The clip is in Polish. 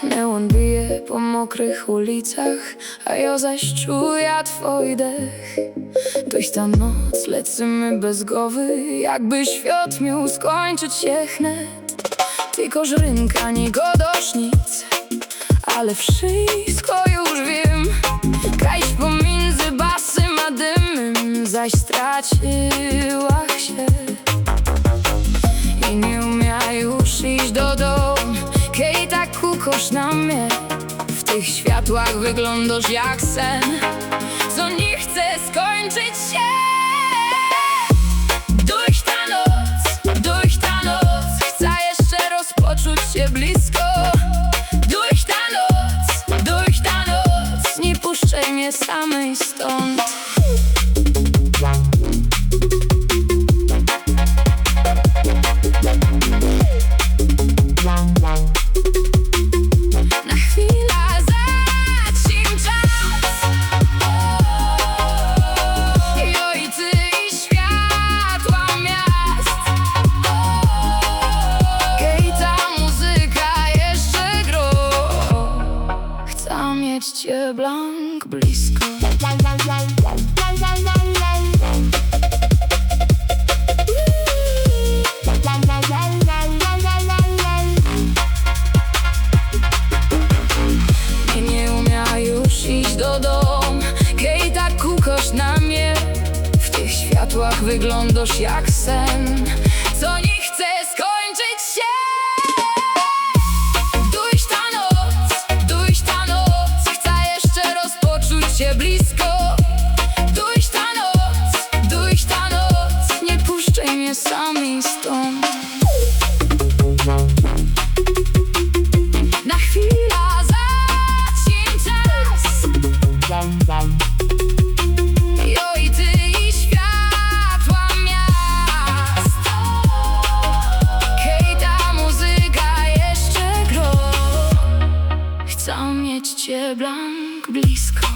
Neon bije po mokrych ulicach, a ja zaś czuję twój dech. Dość ta noc, lecimy bez głowy, jakby świat miał skończyć się wnet. Tylko żrynka, nie godosz nic, ale wszystko już wiem. Kajś pomiędzy basem a dymem, zaś straciła się i nie umia już iść do domu. Kej tak kukosz na mnie, w tych światłach wyglądasz jak sen, co nie chce skończyć się. Dojść ta noc, chcę jeszcze rozpoczuć się blisko. Dojść ta noc, nie puszczaj mnie samej stąd. Mieć cię blank blisko. Nie umia już iść do domu, kej tak kukosz na mnie, w tych światłach wyglądasz jak sen, co nie chce skończyć się. Blisko. Dojść ta noc, nie puszczaj mnie sami stąd. Na chwilę zacień czas, jo i ty i światła miast. Kej ta muzyka jeszcze gro, chcę mieć cię blank blisko.